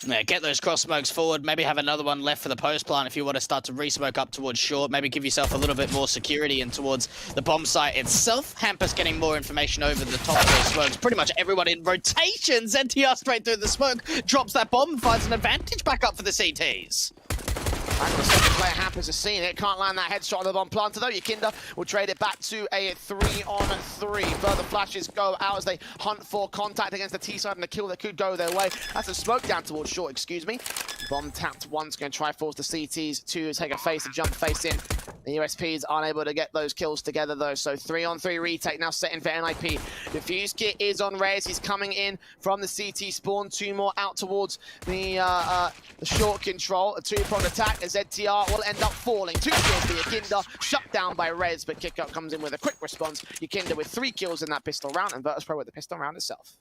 Yeah, get those cross smokes forward, maybe have another one left for the post plant if you want to start to re-smoke up towards short, maybe give yourself a little bit more security and towards the bomb site itself. Hampus getting more information over the top of those smokes. Pretty much everyone in rotation. ZTR straight through the smoke, drops that bomb and finds an advantage back up for the CTs. And the second player, Hampus, has seen it. Can't land that headshot on the bomb planter, though. Yakinda will trade it back to a 3-on-3. Further flashes go out as they hunt for contact against the T-side and a kill that could go their way. That's a smoke down towards short, excuse me. Bomb tapped once, going to try force the CTs to take a face, a jump face in. The USPs aren't able to get those kills together, though. So 3-on-3 retake now set in for NIP. Diffuse kit is on Reyes. He's coming in from the CT spawn. Two more out towards the short control. A two-pronged attack. ZTR will end up falling. 2 kills for Yakinda, shut down by Rez, but Kickup comes in with a quick response. Yakinda with 3 kills in that pistol round, and Virtus.pro with the pistol round itself.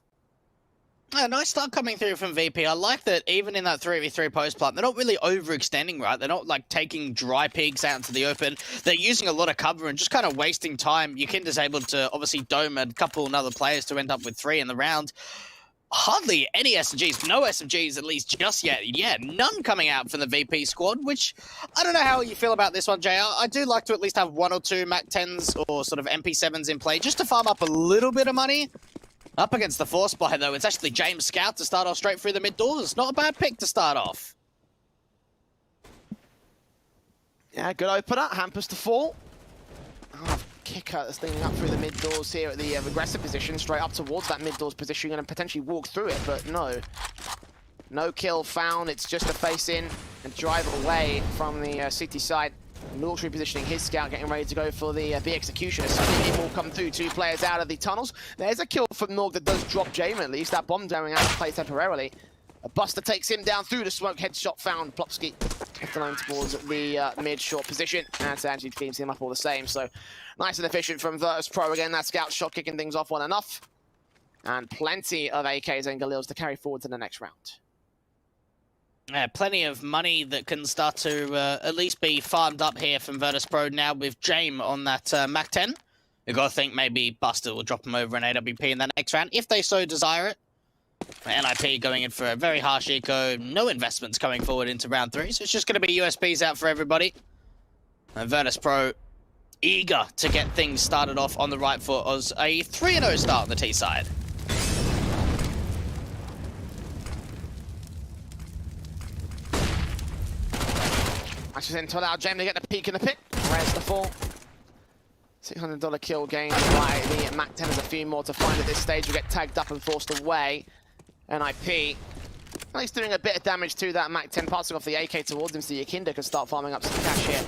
A nice start coming through from VP. I like that even in that 3v3 post plant, they're not really overextending, right? They're not like taking dry peaks out into the open. They're using a lot of cover and just kind of wasting time. Yakinda's able to obviously dome a couple of other players to end up with 3 in the round. Hardly any SMGs, no SMGs at least just yet. Yeah, none coming out from the VP squad, which I don't know how you feel about this one, JR. I do like to at least have 1 or 2 MAC-10s or sort of MP7s in play just to farm up a little bit of money. Up against the Force Buy, though, it's actually James Scout to start off straight through the mid doors. Not a bad pick to start off. Yeah, good opener. Hampus to fall. Kicker that's leaning up through the mid doors here at the aggressive position, straight up towards that mid doors position and potentially walk through it, but no. No kill found. It's just a face in and drive away from the CT side. Military positioning his scout, getting ready to go for the B executioner. Suddenly it will come through. 2 players out of the tunnels. There's a kill from Norg that does drop Jame at least. That bomb going out of play temporarily. A Buster takes him down through the smoke. Headshot found. Plopsky left alone towards the mid-short position. And Sanji teams him up all the same. So nice and efficient from Virtus.pro. Again, that scout shot kicking things off well enough. And plenty of AKs and Galils to carry forward to the next round. Plenty of money that can start to at least be farmed up here from Virtus.pro now with Jame on that MAC-10. You've got to think maybe Buster will drop him over an AWP in that next round, if they so desire it. NIP going in for a very harsh eco, no investments coming forward into round 3, so it's just going to be USPs out for everybody. And Virtus.pro eager to get things started off on the right foot as a 3-0 start on the T side. Matches in to allow James to get the peek in the pit. Where's the fall? $600 kill gain by the MAC-10. There's a few more to find at this stage. Will get tagged up and forced away. NIP, at least doing a bit of damage to that MAC-10, passing off the AK towards him so Yakinda can start farming up some cash here.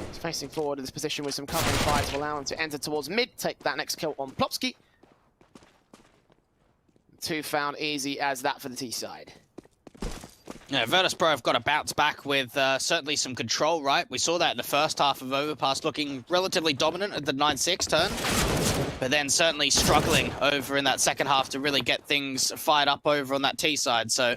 He's facing forward in this position with some covering fire to allow him to enter towards mid, take that next kill on Plopsky. 2 found easy as that for the T side. Yeah, Virtus.pro have got to bounce back with certainly some control, right? We saw that in the first half of Overpass, looking relatively dominant at the 9-6 turn. But then certainly struggling over in that second half to really get things fired up over on that T side. So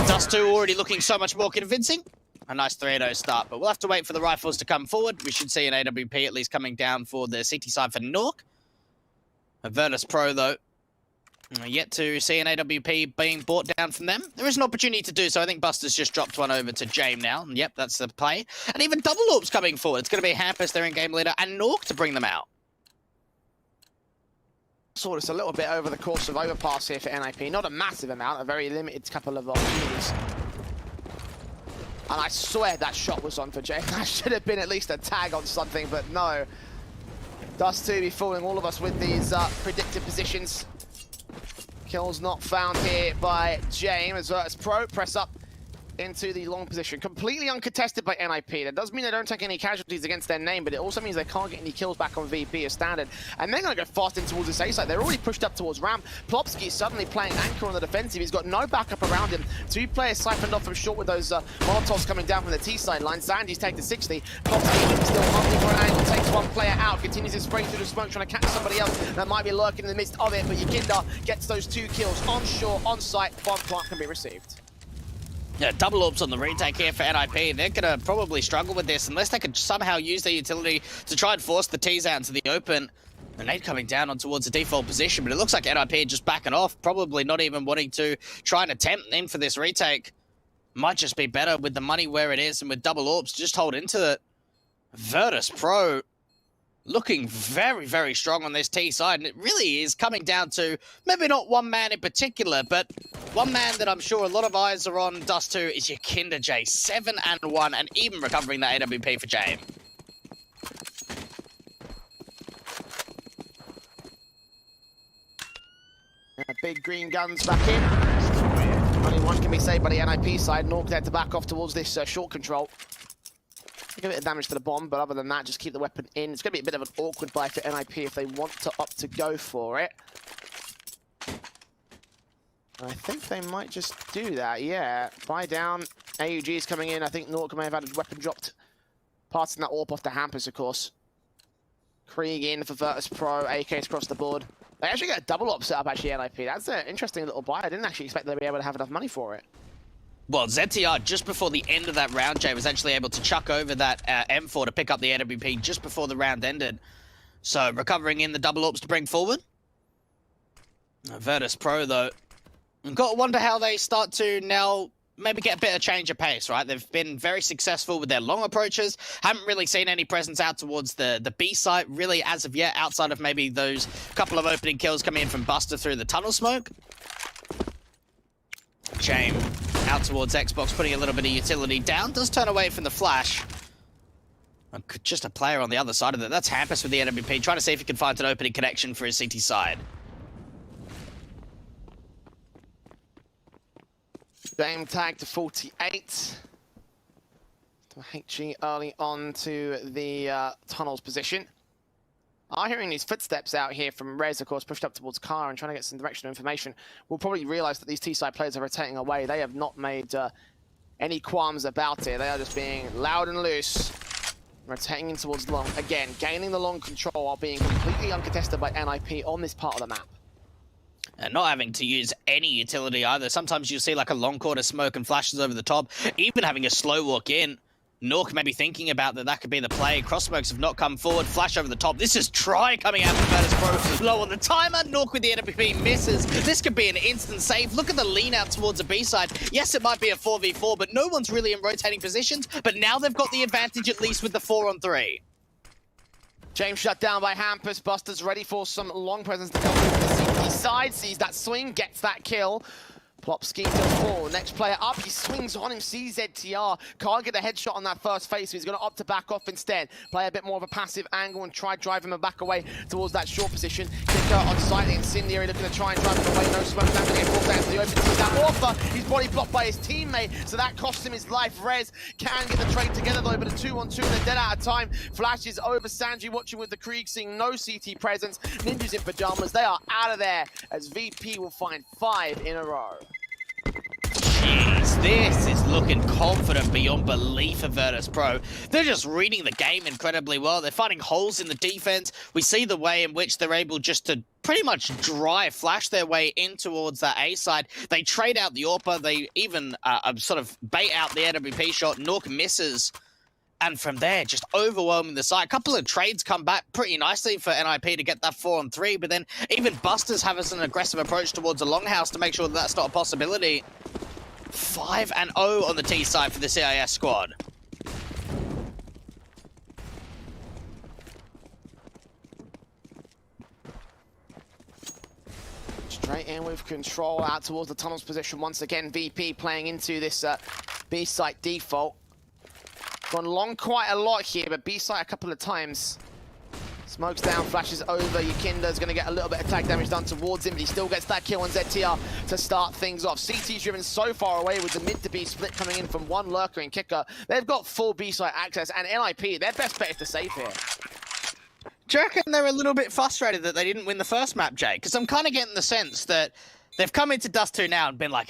Dust 2 already looking so much more convincing. A nice 3-0 start, but we'll have to wait for the rifles to come forward. We should see an AWP at least coming down for the CT side for Nork. Virtus.pro, though, yet to see an AWP being brought down from them. There is an opportunity to do so. I think Buster's just dropped one over to Jame now. And yep, that's the play. And even Double Orbs coming forward. It's going to be Hampus, their in-game leader, and Nork to bring them out. Saw this a little bit over the course of Overpass here for NIP. Not a massive amount, a very limited couple of opportunities. And I swear that shot was on for Jame. That should have been at least a tag on something, but no. Dust 2 be fooling all of us with these predicted positions. Kills not found here by Jame as Virtus.pro press up into the long position. Completely uncontested by NIP. That does mean they don't take any casualties against their name, but it also means they can't get any kills back on VP as standard. And they're going to go fast in towards this A side. They're already pushed up towards ramp. Plopsky suddenly playing anchor on the defensive. He's got no backup around him. 2 players siphoned off from short with those Molotovs coming down from the T side line. Sandy's taken to 60. Plopsky still hunting for an angle. Takes 1 player out. Continues his spray through the smoke, trying to catch somebody else that might be lurking in the midst of it. But Yakinda gets those 2 kills on shore, on site. Bomb plant can be received. Yeah, Double Orbs on the retake here for NIP. They're going to probably struggle with this unless they could somehow use their utility to try and force the T's out into the open. The nade coming down on towards the default position, but it looks like NIP just backing off, probably not even wanting to try and attempt in for this retake. Might just be better with the money where it is and with double orbs, just hold into it. Virtus.pro looking very, very strong on this T side, and it really is coming down to maybe not one man in particular, but one man that I'm sure a lot of eyes are on Dust 2 is your Kinder J, 7-1, and even recovering that AWP for Jame. Big green guns back in. Only one can be saved by the NIP side. Nork had to back off towards this short control. Take a bit of damage to the bomb, but other than that, just keep the weapon in. It's going to be a bit of an awkward buy for NIP if they want to opt to go for it. I think they might just do that, yeah. Buy down. AUG is coming in. I think Nork may have had his weapon dropped. Passing that AWP off to Hampus, of course. Krieg in for Virtus.pro. AKs across the board. They actually get a double op set up, actually, NIP. That's an interesting little buy. I didn't actually expect they'd be able to have enough money for it. Well, ZTR, just before the end of that round, Jay, was actually able to chuck over that M4 to pick up the AWP just before the round ended. So, recovering in the double ops to bring forward. Virtus.pro, though, I've got to wonder how they start to now maybe get a bit of change of pace, right? They've been very successful with their long approaches. Haven't really seen any presence out towards the B site, really, as of yet, outside of maybe those couple of opening kills coming in from Buster through the tunnel smoke. Jame out towards Xbox, putting a little bit of utility down. Does turn away from the flash. Just a player on the other side of it. That's Hampus with the NWP, trying to see if he can find an opening connection for his CT side. Game tag to 48. HG early on to the tunnels position. Are hearing these footsteps out here from Rez, of course, pushed up towards Car and trying to get some directional information. We'll probably realize that these T-side players are rotating away. They have not made any qualms about it. They are just being loud and loose. Rotating in towards long. Again, gaining the long control while being completely uncontested by NIP on this part of the map. And not having to use any utility either. Sometimes you'll see like a long quarter smoke and flashes over the top. Even having a slow walk in. Nork may be thinking about that could be the play. Cross smokes have not come forward. Flash over the top. This is Try coming out from Virtus.pro. Low on the timer. Nork with the NWP misses. This could be an instant save. Look at the lean out towards the B side. Yes, it might be a 4v4, but no one's really in rotating positions. But now they've got the advantage at least with the 4-on-3. James shut down by Hampus. Buster's ready for some long presence to come from the CT side. Sees that swing, gets that kill. Plopsky to 4. Next player up. He swings on him. Sees ZTR. Can't get a headshot on that first face, so he's going to opt to back off instead. Play a bit more of a passive angle and try driving him back away towards that short position. Kicker on site. Incendiary looking to try and drive him away. No smoke down to get forced down to the open. Sees that offer. He's body blocked by his teammate, so that cost him his life. Rez can get the trade together though, but a 2-on-2 and they're dead out of time. Flashes over. Sanji watching with the Krieg, seeing no CT presence. Ninjas in pajamas. They are out of there as VP will find 5 in a row. Jeez, this is looking confident beyond belief for Virtus.pro. They're just reading the game incredibly well. They're finding holes in the defense. We see the way in which they're able just to pretty much dry flash their way in towards that A side. They trade out the AWP. They even sort of bait out the AWP shot. Nork misses. And from there, just overwhelming the side. A couple of trades come back pretty nicely for NIP to get that 4-on-3, but then even Busters have us an aggressive approach towards the longhouse to make sure that that's not a possibility. 5-0 on the T side for the CIS squad. Straight in with control out towards the tunnels position. Once again, VP playing into this B site default. Gone long quite a lot here, but B site a couple of times. Smokes down, flashes over. Yakinda's going to get a little bit of tag damage done towards him, but he still gets that kill on ZTR to start things off. CT's driven so far away with the mid to B split coming in from one lurker and kicker. They've got full B site access, and NIP, their best bet is to save here. Do you reckon they're a little bit frustrated that they didn't win the first map, Jay? Because I'm kind of getting the sense that they've come into Dust 2 now and been like,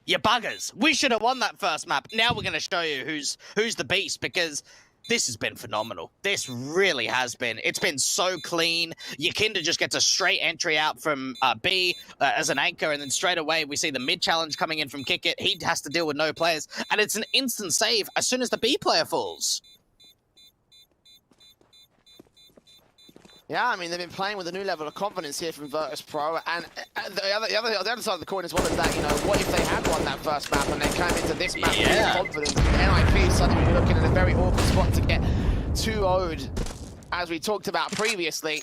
you buggers. We should have won that first map. Now we're going to show you who's the beast, because this has been phenomenal. This really has been. It's been so clean. Yakinda just gets a straight entry out from B as an anchor, and then straight away we see the mid challenge coming in from Kick It. He has to deal with no players, and it's an instant save as soon as the B player falls. Yeah, I mean, they've been playing with a new level of confidence here from Virtus.pro, and the other side of the coin as well is that, you know, what if they had won that first map and they came into this map with confidence? NIP suddenly looking in a very awkward spot to get 2-0'd, as we talked about previously.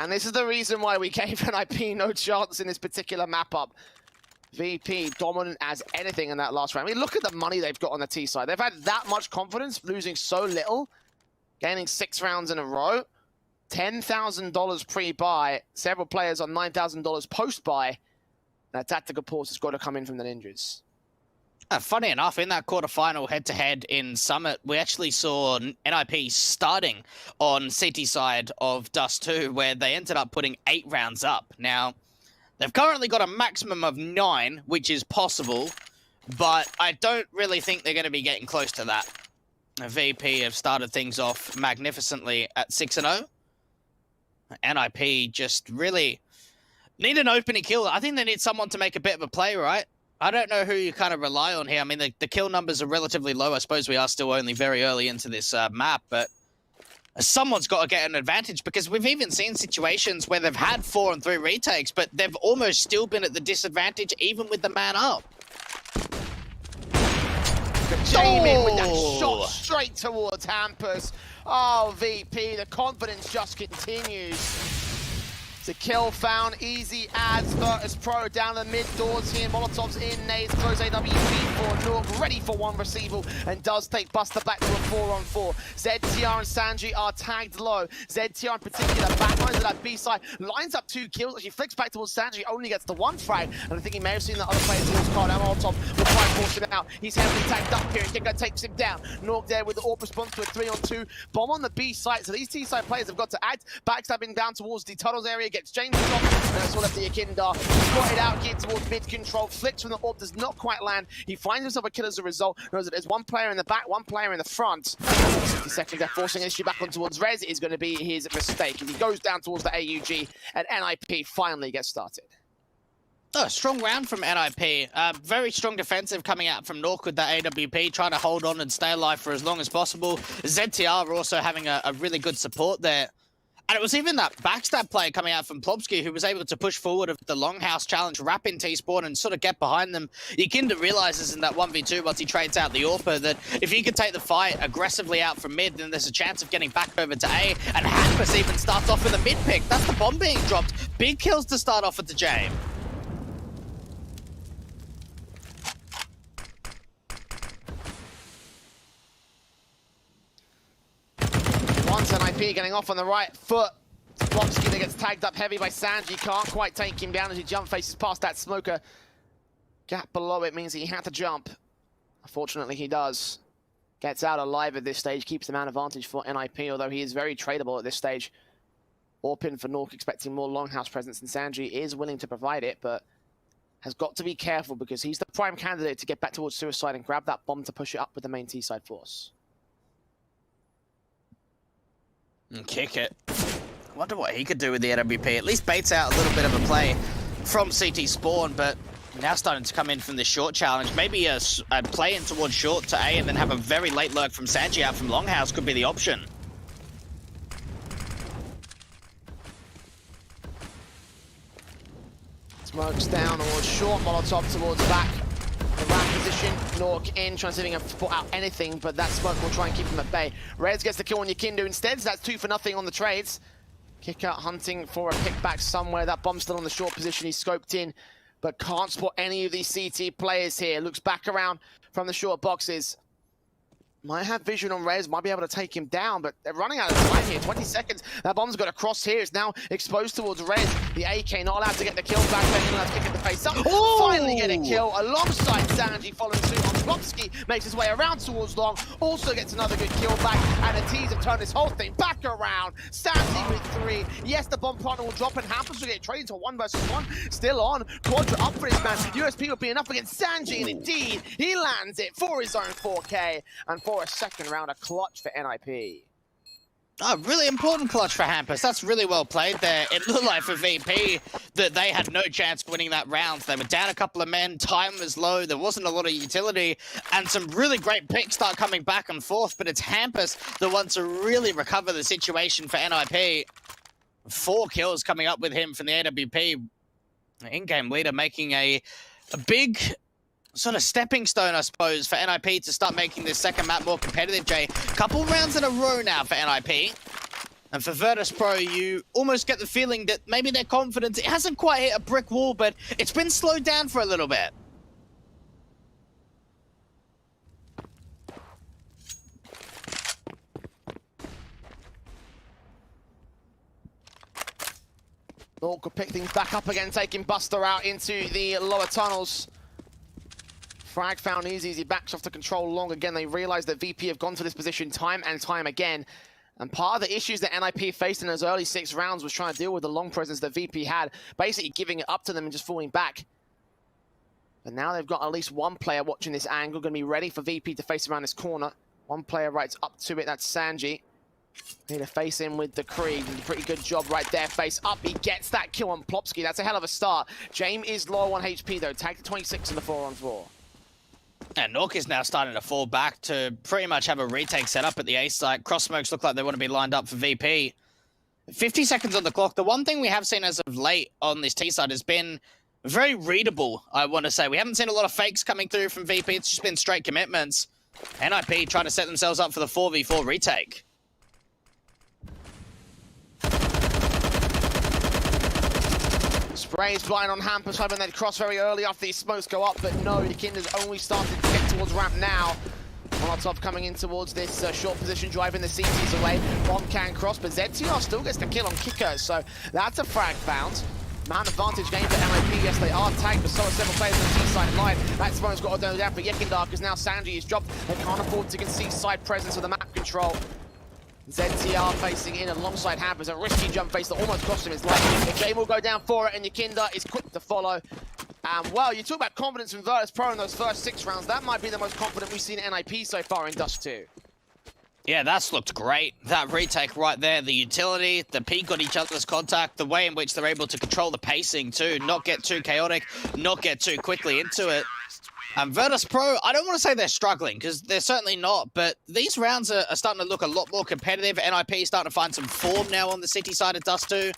And this is the reason why we gave NIP no chance in this particular map-up. VP dominant as anything in that last round. I mean, look at the money they've got on the T side. They've had that much confidence, losing so little, gaining 6 rounds in a row. $10,000 pre-buy, several players on $9,000 post-buy. That tactical pause has got to come in from the Ninjas. Funny enough, in that quarterfinal head-to-head in Summit, we actually saw NIP starting on CT side of Dust 2, where they ended up putting 8 rounds up. Now, they've currently got a maximum of 9, which is possible, but I don't really think they're going to be getting close to that. VP have started things off magnificently at 6-0. NIP just really need an opening kill. I think they need someone to make a bit of a play, right? I don't know who you kind of rely on here. I mean, the kill numbers are relatively low. I suppose we are still only very early into this map, but someone's got to get an advantage, because we've even seen situations where they've had 4 and 3 retakes, but they've almost still been at the disadvantage even with the man up. Jamie with that shot straight towards Hampus. Oh, VP, the confidence just continues. The kill found, easy adds Virtus.pro down the mid doors here. Molotov's in, nades, close AWP for Nork, ready for one receival, and does take Buster back to a 4-on-4. ZTR and Sanji are tagged low. ZTR in particular backlines at that B side, lines up 2 kills, actually flicks back towards Sanji, only gets the 1 frag, and I think he may have seen the other player towards Card. Molotov will try and force him out. He's heavily tagged up here, and Kiko takes him down. Nork there with the AWP response to a 3-on-2. Bomb on the B side, so these T-side players have got to act. Backstabbing down towards the tunnels area, gets James off, and that's all left the Akindar. Spotted out here towards mid-control, flicks from the AWP, does not quite land. He finds himself a kill as a result. Knows that there's 1 player in the back, 1 player in the front. 60 seconds, they're forcing an issue back on towards Rez. Is going to be his mistake. He goes down towards the AUG, and NIP finally gets started. Oh, strong round from NIP. Very strong defensive coming out from Nork with that AWP, trying to hold on and stay alive for as long as possible. ZTR also having a really good support there. And it was even that backstab play coming out from Plobsky who was able to push forward of the Longhouse challenge, wrap in T-Spawn and sort of get behind them. Yakinda realizes in that 1v2 once he trades out the AWPer that if he could take the fight aggressively out from mid, then there's a chance of getting back over to A. And Hampus even starts off with a mid pick. That's the bomb being dropped. Big kills to start off with the Jame. Once NIP getting off on the right foot. Plobsky that gets tagged up heavy by Sanji. Can't quite take him down as he jump faces past that smoker. Gap below it means he had to jump. Unfortunately, he does. Gets out alive at this stage. Keeps the man advantage for NIP, although he is very tradable at this stage. Orpin for Nork expecting more Longhouse presence, and Sanji is willing to provide it, but has got to be careful because he's the prime candidate to get back towards Suicide and grab that bomb to push it up with the main T-side force. And kick it. I wonder what he could do with the AWP. At least baits out a little bit of a play from CT Spawn, but now starting to come in from this short challenge. Maybe a play in towards short to A and then have a very late lurk from Sanji out from Longhouse could be the option. Smokes down towards short, Molotov towards back. The ramp position, Nork in, trying to see if he can put out anything, but that smoke will try and keep him at bay. Reds gets the kill on Yakindu instead, so that's 2 for nothing on the trades. Kick out hunting for a kickback somewhere. That bomb's still on the short position, he's scoped in, but can't spot any of these CT players here. Looks back around from the short boxes. Might have vision on Rez, might be able to take him down, but they're running out of time here. 20 seconds. That bomb's got a cross here. It's now exposed towards Rez. The AK not allowed to get the kill back. Then allowed to kick in the face up. Ooh! Finally get a kill alongside Sanji, following suit on Plobsky. Makes his way around towards Long. Also gets another good kill back. And the T's have turned this whole thing back around. Sanji with 3. Yes, the bomb partner will drop and Hampus will get traded to 1 versus 1. Still on. Quadra up for this man. USP will be enough against Sanji. And indeed, he lands it for his own 4K. And for a second round, a clutch for NIP. Oh, really important clutch for Hampus. That's really well played there. It looked like for VP that they had no chance of winning that round. They were down a couple of men, time was low, there wasn't a lot of utility, and some really great picks start coming back and forth, but it's Hampus that wants to really recover the situation for NIP. 4 kills coming up with him from the AWP. In-game leader making a big sort of stepping stone, I suppose, for NIP to start making this second map more competitive, Jay. Couple rounds in a row now for NIP. And for Virtus.pro, you almost get the feeling that maybe their confidence, it hasn't quite hit a brick wall, but it's been slowed down for a little bit. Nork could pick things back up again, taking Buster out into the lower tunnels. Frag found easy, backs off to control long. Again, they realize that VP have gone for this position time and time again. And part of the issues that NIP faced in those early 6 rounds was trying to deal with the long presence that VP had, basically giving it up to them and just falling back. But now they've got at least one player watching this angle, going to be ready for VP to face around this corner. One player right up to it, that's Sanji. Need to face in with the Creed. Pretty good job right there. Face up. He gets that kill on Plopsky. That's a hell of a start. James is low on HP though. Tagged to 26 in the 4-on-4. And Nork is now starting to fall back to pretty much have a retake set up at the A site. Cross smokes look like they want to be lined up for VP. 50 seconds on the clock. The one thing we have seen as of late on this T side has been very readable, I want to say. We haven't seen a lot of fakes coming through from VP. It's just been straight commitments. NIP trying to set themselves up for the 4v4 retake. Sprays blind on Hampus, hoping they'd cross very early after these smokes go up, but no, the Kinder's only started to get towards ramp now. Molotov coming in towards this short position, driving the CTs away. Bomb can cross, but ZTR still gets the kill on Kicker, so that's a frag found. Man advantage game for NIP, yes they are tagged, but so are several players on the T-side live. That smoke's got to go down for Yekindar, because now Sanji is dropped. They can't afford to concede side presence with the map control. ZTR facing in alongside Hampers, a risky jump face that almost cost him his life. Jay will go down for it, and Yakinda is quick to follow. And well, you talk about confidence from Virtus.pro in those first 6 rounds. That might be the most confident we've seen NIP so far in Dust 2. Yeah, that's looked great. That retake right there, the utility, the peek on each other's contact, the way in which they're able to control the pacing too, not get too chaotic, not get too quickly into it. And Virtus.pro, I don't want to say they're struggling, because they're certainly not, but these rounds are starting to look a lot more competitive. NIP is starting to find some form now on the City side of Dust 2.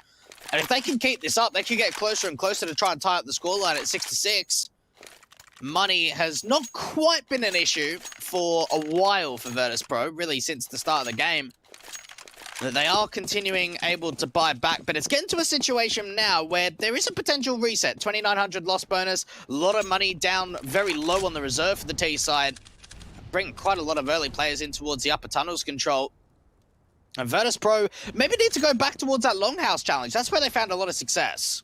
And if they can keep this up, they can get closer and closer to try and tie up the scoreline at 6-6. Money has not quite been an issue for a while for Virtus.pro, really since the start of the game. That they are continuing able to buy back, but it's getting to a situation now where there is a potential reset. 2,900 loss bonus, a lot of money down very low on the reserve for the T side. Bring quite a lot of early players in towards the upper tunnels control. And Virtus.pro maybe need to go back towards that Longhouse challenge. That's where they found a lot of success.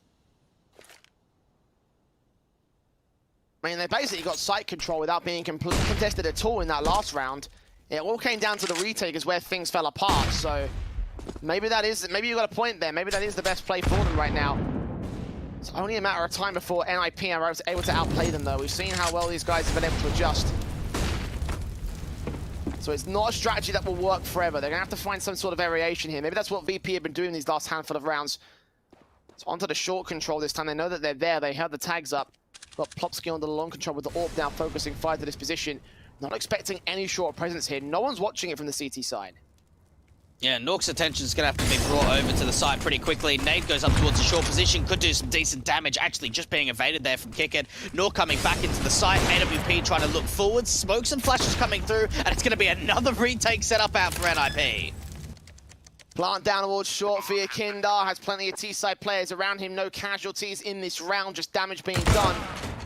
I mean, they basically got site control without being contested at all in that last round. It all came down to the retake is where things fell apart, so maybe you got a point there. Maybe that is the best play for them right now. It's only a matter of time before NIP are able to outplay them, though. We've seen how well these guys have been able to adjust. So it's not a strategy that will work forever. They're going to have to find some sort of variation here. Maybe that's what VP have been doing these last handful of rounds. So onto the short control this time. They know that they're there. They have the tags up. Got Plopsky on the long control with the AWP now focusing fire to this position. Not expecting any short presence here. No one's watching it from the CT side. Yeah, Nork's attention is going to have to be brought over to the side pretty quickly. Nade goes up towards the short position, could do some decent damage, actually just being evaded there from Kicked. Nork coming back into the site, AWP trying to look forwards, smokes and flashes coming through, and it's going to be another retake set up out for NIP. Plant down towards short for Yakindar, has plenty of T-side players around him, no casualties in this round, just damage being done.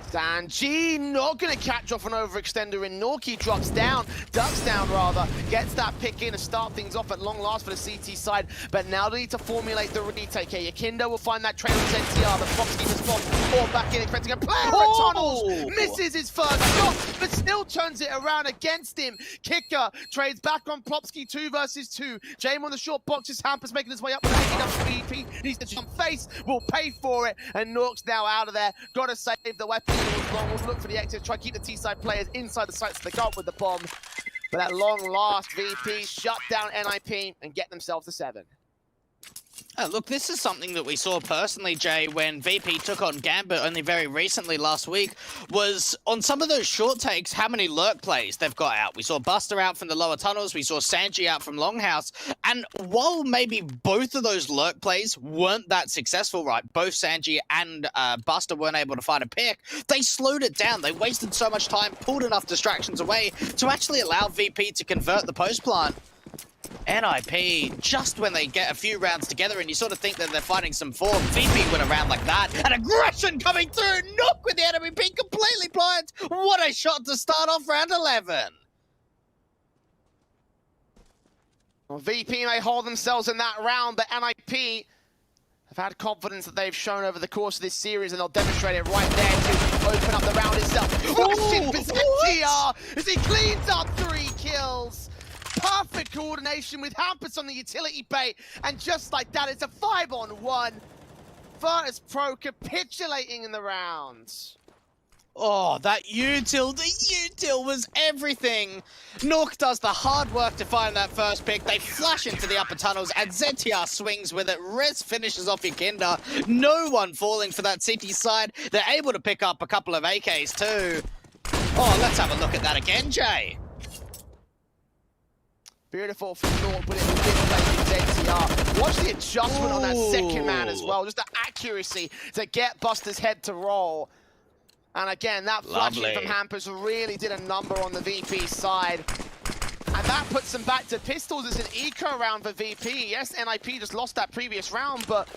Sanji not going to catch off an overextender, and Norky drops down, ducks down rather, gets that pick in to start things off at long last for the CT side, but now they need to formulate the retake here. Yakinda will find that trail with NTR, the Fox keeps his spot, or back in, expecting a player at tunnels, misses his first shot, but still turns it around against him. Kicker trades back on Plopsky 2 versus 2. Jame on the short boxes, Hampus making his way up, picking up VP, needs to jump face, will pay for it, and Nork's now out of there. Gotta save the weapon. We'll look for the exit, try to keep the T-side players inside the sites they got with the bomb. But at long last, VP shut down NIP and get themselves to 7. Look, this is something that we saw personally, Jay, when VP took on Gambit only very recently last week, was on some of those short takes, how many lurk plays they've got out. We saw Buster out from the lower tunnels, we saw Sanji out from Longhouse, and while maybe both of those lurk plays weren't that successful, right, both Sanji and Buster weren't able to find a pick, they slowed it down. They wasted so much time, pulled enough distractions away to actually allow VP to convert the post plant. NIP, just when they get a few rounds together and you sort of think that they're finding some form, VP went around like that, and aggression coming through, Nook with the NIP completely blind. What a shot to start off round 11. Well, VP may hold themselves in that round, but NIP have had confidence that they've shown over the course of this series, and they'll demonstrate it right there to open up the round itself. Rushing for ZTR as he cleans up 3 kills. Perfect coordination with Hampus on the utility bait, and just like that, it's a 5-on-1. Virtus.pro capitulating in the rounds. Oh, that util, the util was everything. Nook does the hard work to find that first pick. They flash into the upper tunnels, and ZTR swings with it. Rez finishes off Yakinda. No one falling for that city side. They're able to pick up a couple of AKs too. Oh, let's have a look at that again, Jay. Beautiful from North, but it was big play from ZTR. Watch the adjustment on that second man as well. Just the accuracy to get Buster's head to roll. And again, that flashing from Hampus really did a number on the VP side. And that puts them back to pistols. It's an eco round for VP. Yes, NIP just lost that previous round, but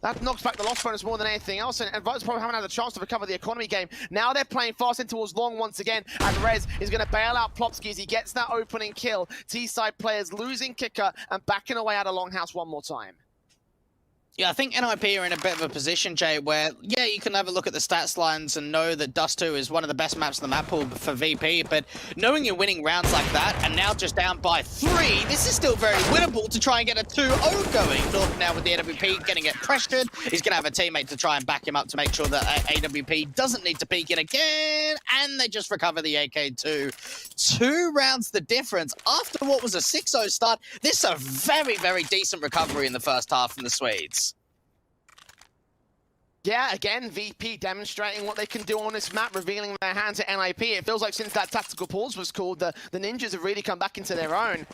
that knocks back the loss bonus more than anything else, and Virtus probably haven't had a chance to recover the economy game. Now they're playing fast in towards long once again, and Rez is going to bail out Plopsky as he gets that opening kill. T-side players losing kicker and backing away out of Longhouse one more time. Yeah, I think NIP are in a bit of a position, Jay, where, yeah, you can have a look at the stats lines and know that Dust 2 is one of the best maps in the map pool for VP, but knowing you're winning rounds like that, and now just down by 3, this is still very winnable to try and get a 2-0 going. North now with the AWP getting it pressured. He's going to have a teammate to try and back him up to make sure that AWP doesn't need to peek it again, and they just recover the AK2. 2 rounds the difference. After what was a 6-0 start, this is a very, very decent recovery in the first half from the Swedes. Yeah, again, VP demonstrating what they can do on this map, revealing their hand to NIP. It feels like since that tactical pause was called, the Ninjas have really come back into their own.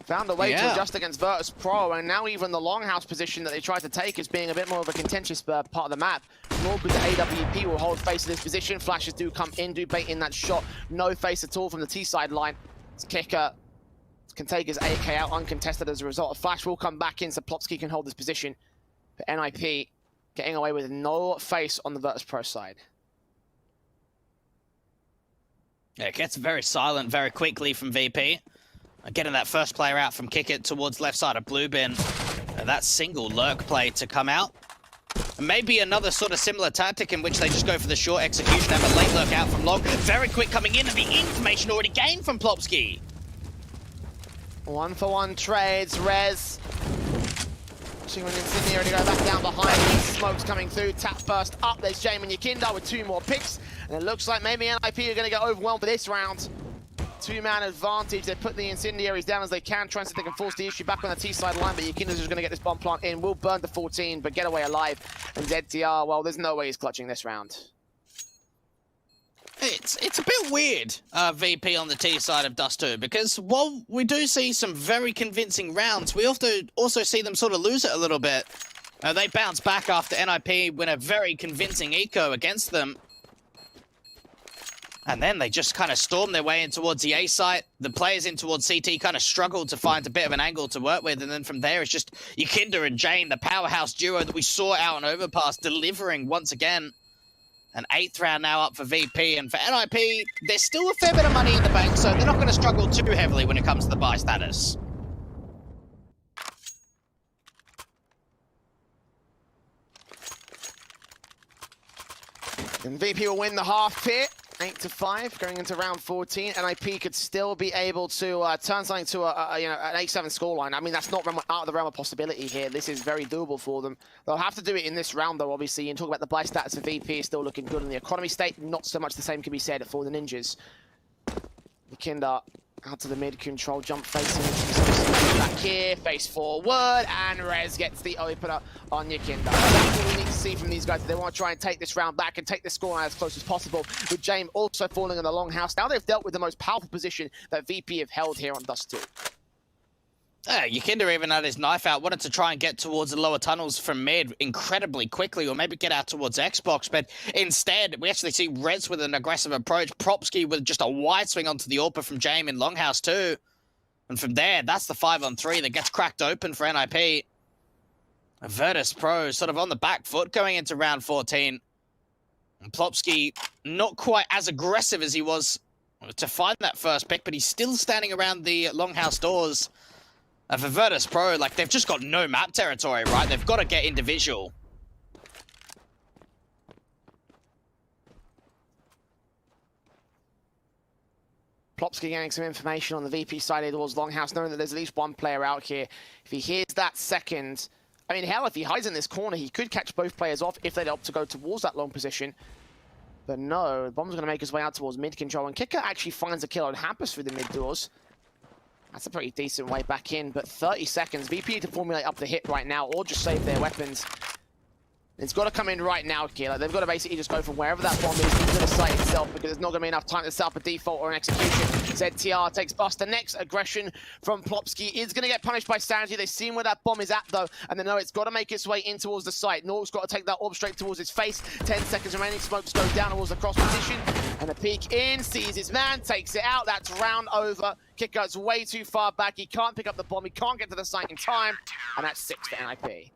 Found a way to adjust against Virtus.pro, and now even the Longhouse position that they tried to take is being a bit more of a contentious part of the map. Nor with the AWP will hold face to this position. Flashes do come in, do bait in that shot. No face at all from the T-side line. It's Kicker can take his AK out uncontested as a result. A flash will come back in, so Plopsky can hold this position. But NIP getting away with no face on the Virtus.pro side. Yeah, it gets very silent very quickly from VP. Getting that first player out from Kick It towards left side of Blue Bin. That single lurk play to come out. Maybe another sort of similar tactic in which they just go for the short execution, have a late lurk out from long. Very quick coming in, and the information already gained from Plopsky. 1-for-1 trades, Rez. Watching an Incendiary to go back down behind. These smokes coming through, tap burst up. There's Jamin Yakinda with 2 more picks. And it looks like maybe NIP are going to get overwhelmed for this round. 2-man advantage. They put the Incendiaries down as they can, trying to see if they can force the issue back on the T-side line, but Yakinda's just going to get this bomb plant in. Will burn to 14, but get away alive. And ZTR, well, there's no way he's clutching this round. It's a bit weird, VP on the T side of Dust 2, because while we do see some very convincing rounds, we also see them sort of lose it a little bit. They bounce back after NIP win a very convincing eco against them. And then they just kind of storm their way in towards the A site. The players in towards CT kind of struggle to find a bit of an angle to work with. And then from there, it's just Yakinda and Jane, the powerhouse duo that we saw out on Overpass, delivering once again. An 8th round now up for VP. And for NIP, there's still a fair bit of money in the bank, so they're not going to struggle too heavily when it comes to the buy status. And VP will win the half here. 8-5 going into round 14. NIP could still be able to turn something to an 8-7 scoreline. I mean, that's not out of the realm of possibility here. This is very doable for them. They'll have to do it in this round, though, obviously. And talk about the buy stats for VP is still looking good in the economy state. Not so much the same can be said for the Ninjas. Yakinda Out to the mid, control, jump facing. Back here, face forward, and Rez gets the opener on Yakinda. That's what we need to see from these guys. They want to try and take this round back and take the score as close as possible. With James also falling in the longhouse. Now they've dealt with the most powerful position that VP have held here on Dust 2. Yakinda even had his knife out, wanted to try and get towards the lower tunnels from mid incredibly quickly, or maybe get out towards Xbox, but instead, we actually see Rez with an aggressive approach, Propsky with just a wide swing onto the AWP from Jame in Longhouse too. And from there, that's the 5-on-3 that gets cracked open for NIP. Virtus.pro sort of on the back foot going into round 14. And Plopsky not quite as aggressive as he was to find that first pick, but he's still standing around the Longhouse doors. And for Virtus.pro, like, they've just got no map territory, right? They've got to get individual. Plopsky getting some information on the VP side towards Longhouse, knowing that there's at least one player out here. If he hears that second, I mean, hell, if he hides in this corner, he could catch both players off if they'd opt to go towards that long position. But no, the bomb's going to make his way out towards mid control, and Kicker actually finds a kill on Hampus through the mid doors. That's a pretty decent way back in, but 30 seconds. VP to formulate up the hit right now, or just save their weapons. It's got to come in right now, here. Like, they've got to basically just go from wherever that bomb is into the site itself, because there's not going to be enough time to set up a default or an execution. ZTR takes Buster. Next aggression from Plopsky is going to get punished by Sanji. They've seen where that bomb is at, though, and they know it's got to make its way in towards the site. Nork's got to take that orb straight towards his face. 10 seconds remaining. Smokes go down towards the cross position, and the peek in, sees his man, takes it out. That's round over. Kicker's way too far back. He can't pick up the bomb. He can't get to the site in time, and that's 6 for NIP.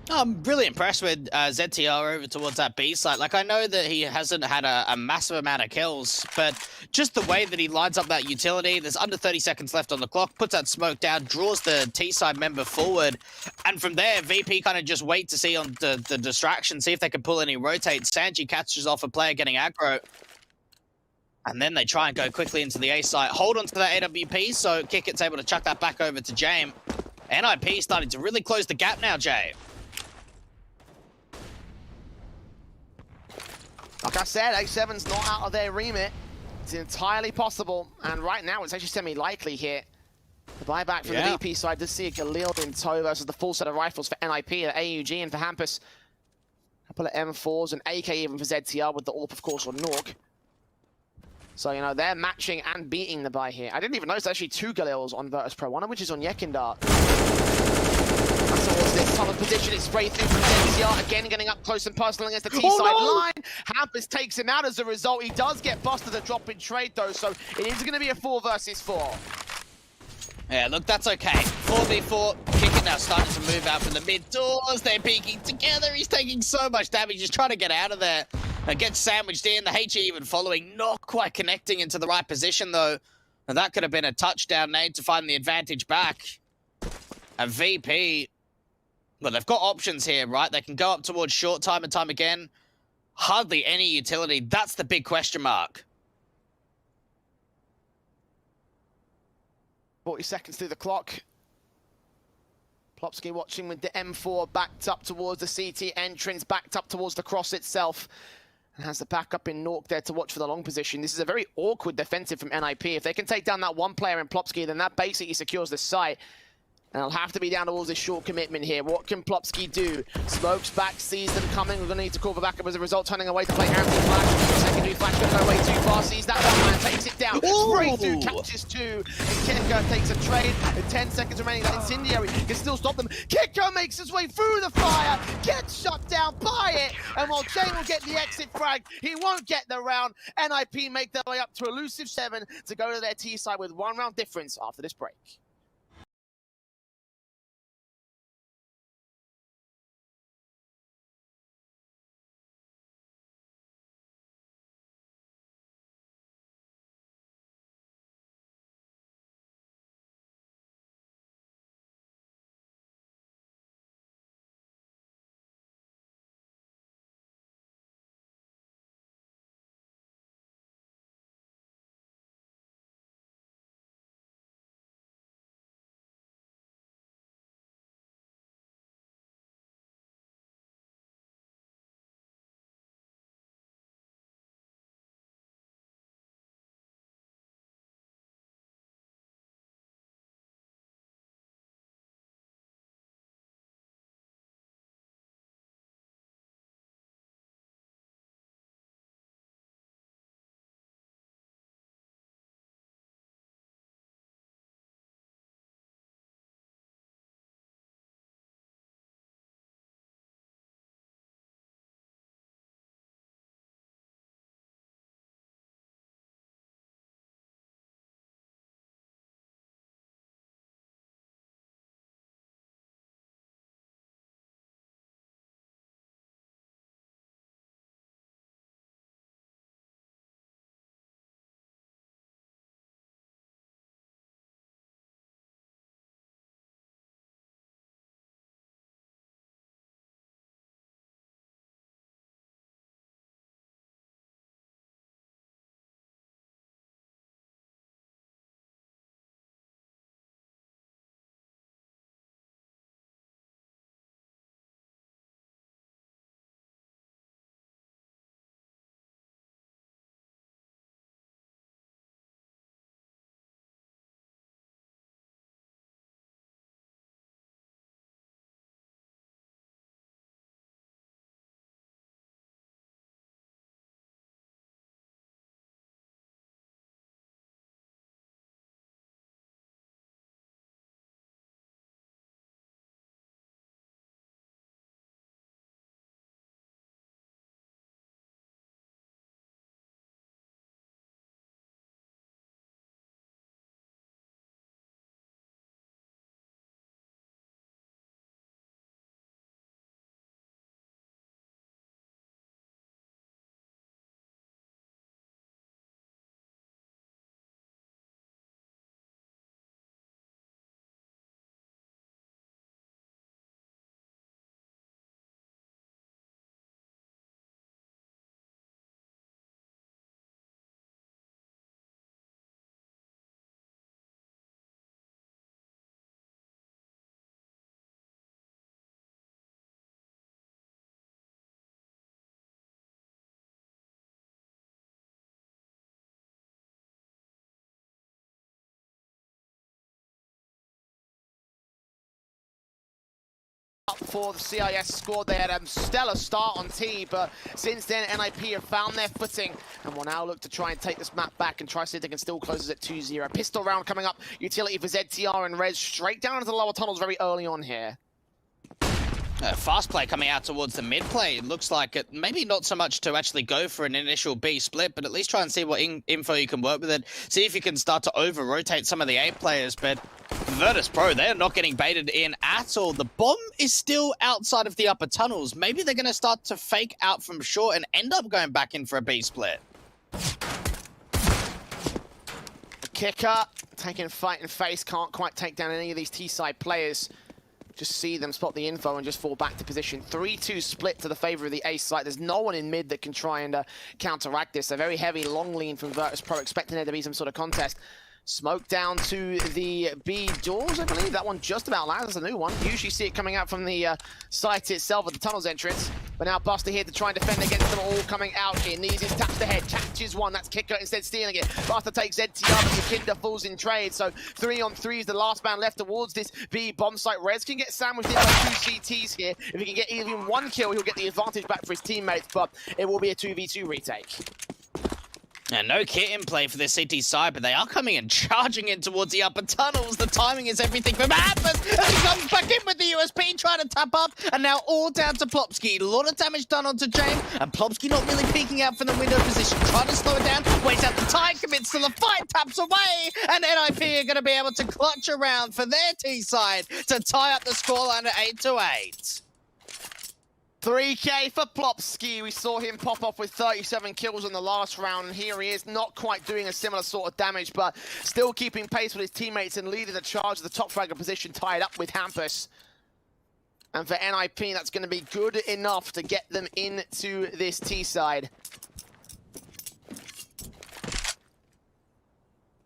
I'm really impressed with ZTR over towards that B site. Like, I know that he hasn't had a massive amount of kills, but just the way that he lines up that utility, there's under 30 seconds left on the clock, puts that smoke down, draws the T-side member forward, and from there, VP kind of just wait to see on the distraction, see if they can pull any rotates. Sanji catches off a player getting aggro, and then they try and go quickly into the A site, hold on to that AWP, so Kickit's able to chuck that back over to Jame. NIP starting to really close the gap now, Jay. Like I said, A7's not out of their remit. It's entirely possible, and right now it's actually semi-likely here. The buyback from the VP side does see a Galil in tow versus the full set of rifles for NIP, the AUG, and for Hampus. A couple of M4s, and AK even for ZTR with the AWP, of course, on Nork. So, you know, they're matching and beating the buy here. I didn't even notice actually 2 Galils on Virtus.pro, one of which is on Yekindar. Towards this top of position, it's sprayed through from ZTR, again getting up close and personal against the T-side line. Hampus takes him out as a result. He does get busted a drop in trade though, so it is going to be a 4 versus 4. Yeah, look, that's okay. 4v4, Kicker now starting to move out from the mid doors. They're peeking together. He's taking so much damage. He's trying to get out of there. And gets sandwiched in. The HE even following, not quite connecting into the right position though. And that could have been a touchdown nade to find the advantage back. And VP, well, they've got options here, right? They can go up towards short time and time again. Hardly any utility. That's the big question mark. 40 seconds through the clock. Plopsky watching with the M4 backed up towards the CT entrance, backed up towards the cross itself. And has the backup in Nork there to watch for the long position. This is a very awkward defensive from NIP. If they can take down that one player in Plopsky, then that basically secures the site. And it'll have to be down towards this short commitment here. What can Plopsky do? Smokes back, sees them coming. We're going to need to call for backup as a result, turning away to play anti-flash. Secondary flash going to go way too far. Sees that one man, takes it down. Spray through, catches 2. And Kicker takes a trade. With 10 seconds remaining, that incendiary can still stop them. Kicker makes his way through the fire, gets shut down by it. And while Jane will get the exit frag, he won't get the round. NIP make their way up to elusive 7 to go to their T side with 1 round difference after this break. up for the CIS squad. They had a stellar start on T, but since then, NIP have found their footing and will now look to try and take this map back and try to see if they can still close it at 2-0. Pistol round coming up, utility for ZTR and Rez straight down into the lower tunnels very early on here. Fast play coming out towards the mid play. It looks like it, maybe not so much to actually go for an initial B split, but at least try and see what info you can work with it. See if you can start to over-rotate some of the A players, but Virtus.pro, they're not getting baited in at all. The bomb is still outside of the upper tunnels. Maybe they're going to start to fake out from short and end up going back in for a B split. Kicker taking fight and face, can't quite take down any of these T-side players. Just see them spot the info and just fall back to position. 3-2 split to the favor of the A side. There's no one in mid that can try and counteract this. A very heavy long lean from Virtus.pro, expecting there to be some sort of contest. Smoke down to the B doors, I believe. That one just about lands. That's a new one. Usually see it coming out from the site itself at the tunnel's entrance. But now Buster here to try and defend against them all coming out here. Neezy's taps the head, catches one. That's Kicker instead stealing it. Buster takes ZTR, but the Kinder falls in trade. So 3-on-3 is the last man left towards this B bomb site. Rez can get sandwiched in by 2 CTs here. If he can get even one kill, he'll get the advantage back for his teammates, but it will be a 2v2 retake. And no kit in play for this CT side, but they are coming and charging in towards the upper tunnels. The timing is everything for Madness. He comes back in with the USP, trying to tap up, and now all down to Plopsky. A lot of damage done onto James, and Plopsky not really peeking out from the window position. Trying to slow it down, waits out the time, commits to the fight, taps away, and NIP are going to be able to clutch around for their T side to tie up the scoreline at 8-8. 3K for Plopsky. We saw him pop off with 37 kills in the last round, and here he is, not quite doing a similar sort of damage, but still keeping pace with his teammates and leading the charge of the top fragger position, tied up with Hampus. And for NIP, that's going to be good enough to get them into this T side.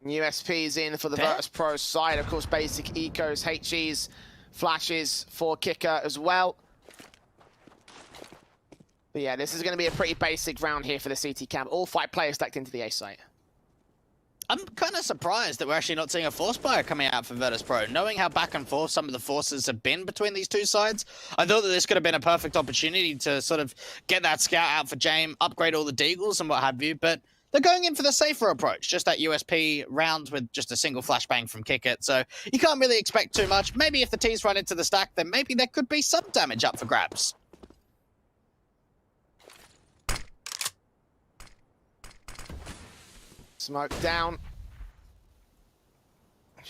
USP's in for the Virtus.pro side. Of course, basic ecos, HEs, flashes for Kicker as well. But yeah, this is going to be a pretty basic round here for the CT camp. All 5 players stacked into the A site. I'm kind of surprised that we're actually not seeing a force buyer coming out for Virtus.pro. Knowing how back and forth some of the forces have been between these two sides, I thought that this could have been a perfect opportunity to sort of get that scout out for James, upgrade all the deagles and what have you, but they're going in for the safer approach, just that USP round with just a single flashbang from Kickit, so you can't really expect too much. Maybe if the T's run into the stack, then maybe there could be some damage up for grabs. Smoke down.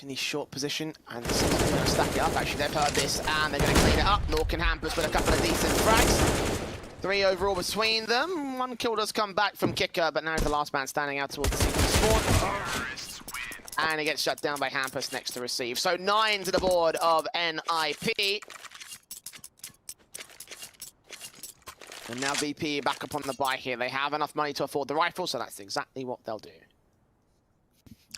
In the short position, and they're going to stack it up. Actually, they've heard this, and they're going to clean it up. Nork and Hampus with a couple of decent frags. 3 overall between them. 1 kill does come back from Kicker, but now the last man standing out towards the spawn. And he gets shut down by Hampus next to receive. So 9 to the board of NIP. And now VP back up on the buy here. They have enough money to afford the rifle, so that's exactly what they'll do.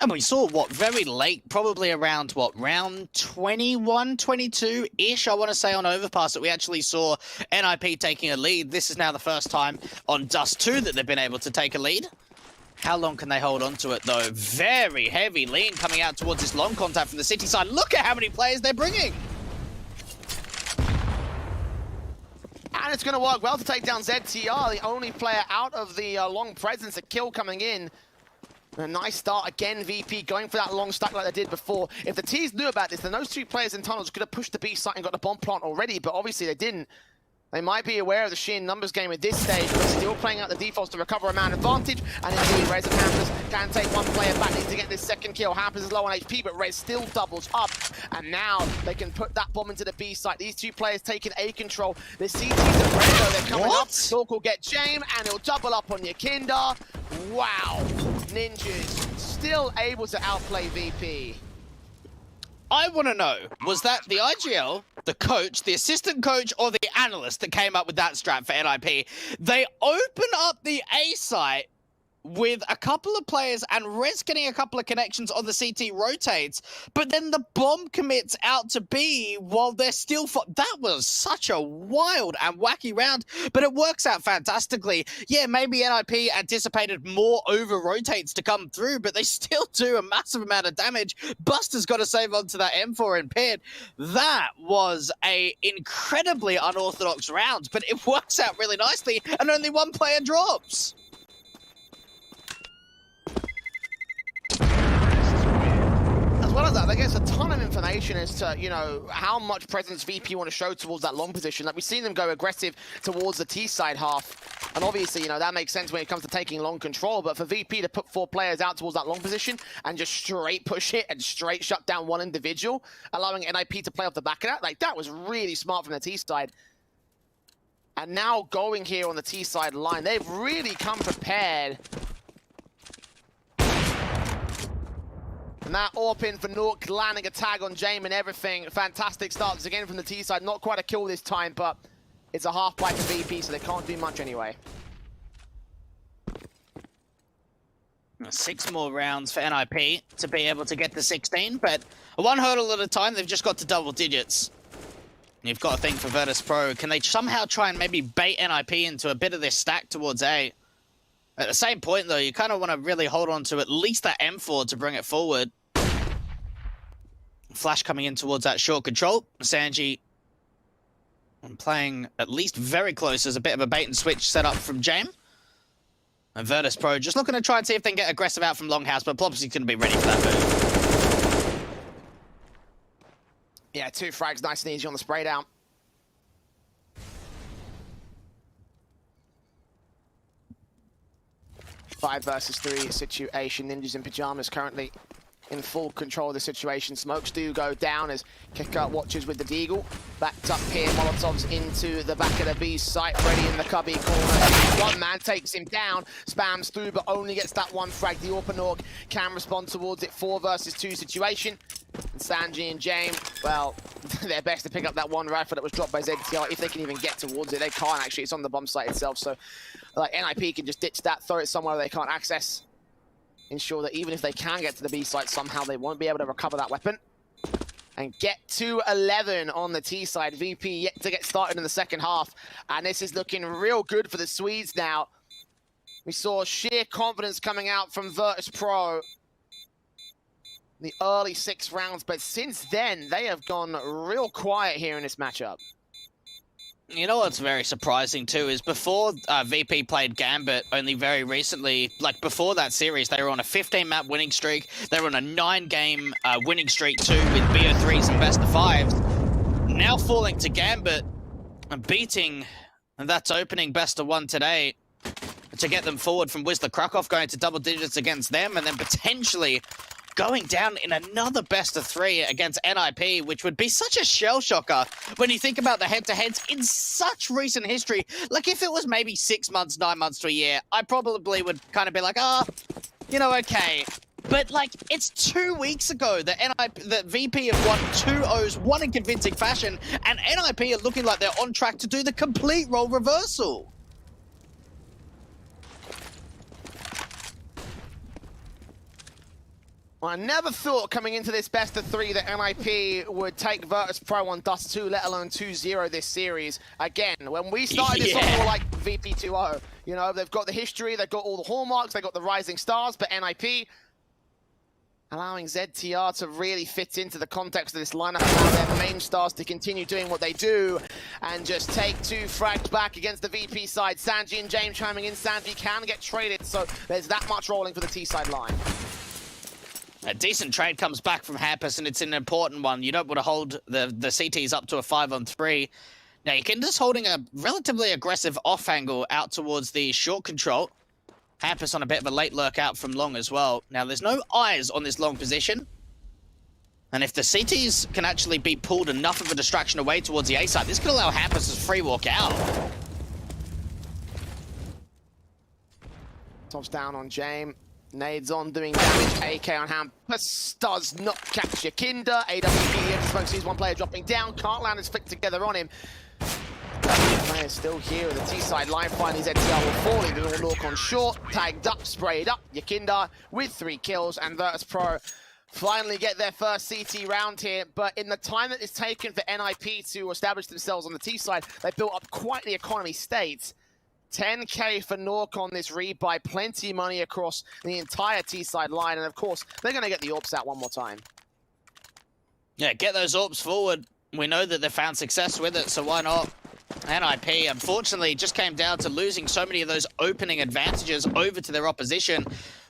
And we saw, very late, probably around, round 21, 22-ish, I want to say, on Overpass, that we actually saw NIP taking a lead. This is now the first time on Dust 2 that they've been able to take a lead. How long can they hold on to it, though? Very heavy lean coming out towards this long contact from the city side. Look at how many players they're bringing! And it's going to work well to take down ZTR, the only player out of the long presence. A kill coming in. A nice start again, VP going for that long stack like they did before. If the T's knew about this, then those 2 players in tunnels could have pushed the B site and got the bomb plant already, but obviously they didn't. They might be aware of the sheer numbers game at this stage, but they're still playing out the defaults to recover a man advantage. And indeed, Rez and Hampus can take 1 player back, needs to get this 2nd kill. Hampus is low on HP, but Rez still doubles up. And now they can put that bomb into the B site. These 2 players taking A control. The CTs of Rez, they're coming up. Nork will get James, and he'll double up on your Kinder. Wow. Ninjas still able to outplay VP. I want to know, was that the IGL, the coach, the assistant coach, or the analyst that came up with that strat for NIP? They open up the A site with a couple of players and Rez getting a couple of connections on the CT rotates, but then the bomb commits out to B while they're still... That was such a wild and wacky round, but it works out fantastically. Yeah, maybe NIP anticipated more over-rotates to come through, but they still do a massive amount of damage. Buster's got to save onto that M4 in pit. That was a incredibly unorthodox round, but it works out really nicely, and only one player drops. As well as that, there gets a ton of information as to, you know, how much presence VP want to show towards that long position. Like, we've seen them go aggressive towards the T-side half. And obviously, you know, that makes sense when it comes to taking long control. But for VP to put 4 players out towards that long position and just straight push it and straight shut down one individual, allowing NIP to play off the back of that, like, that was really smart from the T-side. And now going here on the T-side line, they've really come prepared. And that AWP in for Nook, landing a tag on Jame and everything. Fantastic starts again from the T side. Not quite a kill this time, but it's a half bite for VP, so they can't do much anyway. 6 more rounds for NIP to be able to get to 16, but one hurdle at a time, they've just got to double digits. You've got to think for Virtus.pro, can they somehow try and maybe bait NIP into a bit of this stack towards A? At the same point, though, you kind of want to really hold on to at least that M4 to bring it forward. Flash coming in towards that short control. Sanji playing at least very close as a bit of a bait and switch set up from Jame. And Virtus.pro just looking to try and see if they can get aggressive out from Longhouse, but Plopsy's going to be ready for that move. Yeah, 2 frags nice and easy on the spray down. Five versus 3 situation. Ninjas in pajamas currently in full control of the situation. Smokes do go down as Kicker watches with the Deagle. Backed up here, Molotovs into the back of the B site, ready in the cubby corner. One man takes him down, spams through, but only gets that one frag. The Orpanorg can respond towards it. 4 versus 2 situation. And Sanji and Jame, well, they're best to pick up that one rifle that was dropped by ZTR. If they can even get towards it, they can't actually. It's on the bomb site itself, so like NIP can just ditch that, throw it somewhere they can't access. Ensure that even if they can get to the B site, somehow they won't be able to recover that weapon. And get to 11 on the T side. VP yet to get started in the second half. And this is looking real good for the Swedes now. We saw sheer confidence coming out from Virtus.pro the early 6 rounds, but since then, they have gone real quiet here in this matchup. You know what's very surprising too is before VP played Gambit only very recently, like before that series, they were on a 15-map winning streak. They were on a 9-game winning streak too with BO3s and best of 5s. Now falling to Gambit and beating, and that's opening best of 1 today to get them forward from Whistler Krakow, going to double digits against them, and then potentially going down in another best of 3 against NIP, which would be such a shell shocker when you think about the head-to-heads in such recent history. Like, if it was maybe 6 months, 9 months to a year, I probably would kind of be like, you know, okay. But, like, it's 2 weeks ago that VP have won 2 O's, won in convincing fashion, and NIP are looking like they're on track to do the complete role reversal. Well, I never thought coming into this best of 3 that NIP would take Virtus.pro on Dust 2, let alone 2-0 this series. Again, when we started this off, we were like VP 2-0. You know, they've got the history, they've got all the hallmarks, they've got the rising stars, but NIP allowing ZTR to really fit into the context of this lineup, allow their main stars to continue doing what they do and just take 2 frags back against the VP side. Sanji and James chiming in. Sanji can get traded, so there's that much rolling for the T side line. A decent trade comes back from Hampus, and it's an important one. You don't want to hold the CTs up to a 5-on-3. Now, you can just holding a relatively aggressive off angle out towards the short control. Hampus on a bit of a late lurk out from long as well. Now, there's no eyes on this long position. And if the CTs can actually be pulled enough of a distraction away towards the A side, this could allow Hampus to free walk out. Tops down on Jame. Nades on, doing damage. AK on Hampus does not catch your Kinder. AWP here, Smoke sees one player dropping down. Can't land his flick together on him. Players still here. The T-side line finally ZTR will fall into the walk on short. Tagged up, sprayed up. Yakinda with 3 kills, and Virtus.pro finally get their first CT round here. But in the time that it's taken for NIP to establish themselves on the T-side, they built up quite the economy state. 10k for Nork on this rebuy, plenty of money across the entire T-side line, and of course, they're going to get the AWPs out one more time. Yeah, get those AWPs forward. We know that they found success with it, so why not? NIP, unfortunately, just came down to losing so many of those opening advantages over to their opposition.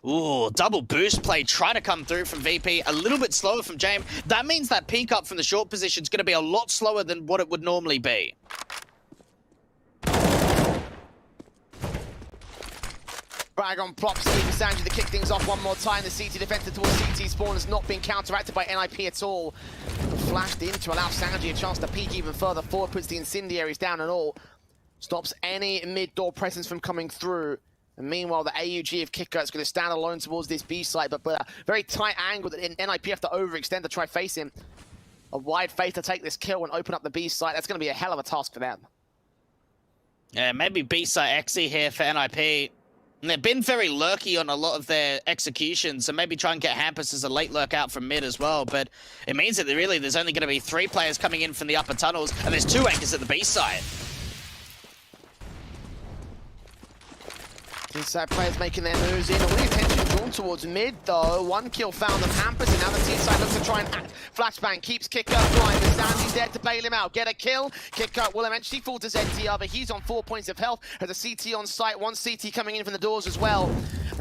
Ooh, double boost play, try to come through from VP, a little bit slower from James. That means that peek up from the short position is going to be a lot slower than what it would normally be. Brag on Plops, leaving Sanji to kick things off one more time. The CT defender towards CT spawn has not been counteracted by NIP at all. Flashed in to allow Sanji a chance to peek even further forward, puts the incendiaries down and all. Stops any mid-door presence from coming through. And meanwhile, the AUG of Kicker is going to stand alone towards this B site, but a very tight angle that NIP have to overextend to try face him. A wide face to take this kill and open up the B site. That's going to be a hell of a task for them. Yeah, maybe B site XE here for NIP. And they've been very lurky on a lot of their executions, so maybe try and get Hampus as a late lurk out from mid as well, but it means that there's only going to be 3 players coming in from the upper tunnels, and there's 2 anchors at the B side. Inside players making their moves in. All the attention drawn towards mid, though. 1 kill found of Hampus, and now the T-side looks to try and act. Flashbang keeps Kicker blind, but Sandy's there to bail him out. Get a kill. Kicker will eventually fall to ZTR, but he's on 4 points of health. Has a CT on site, 1 CT coming in from the doors as well.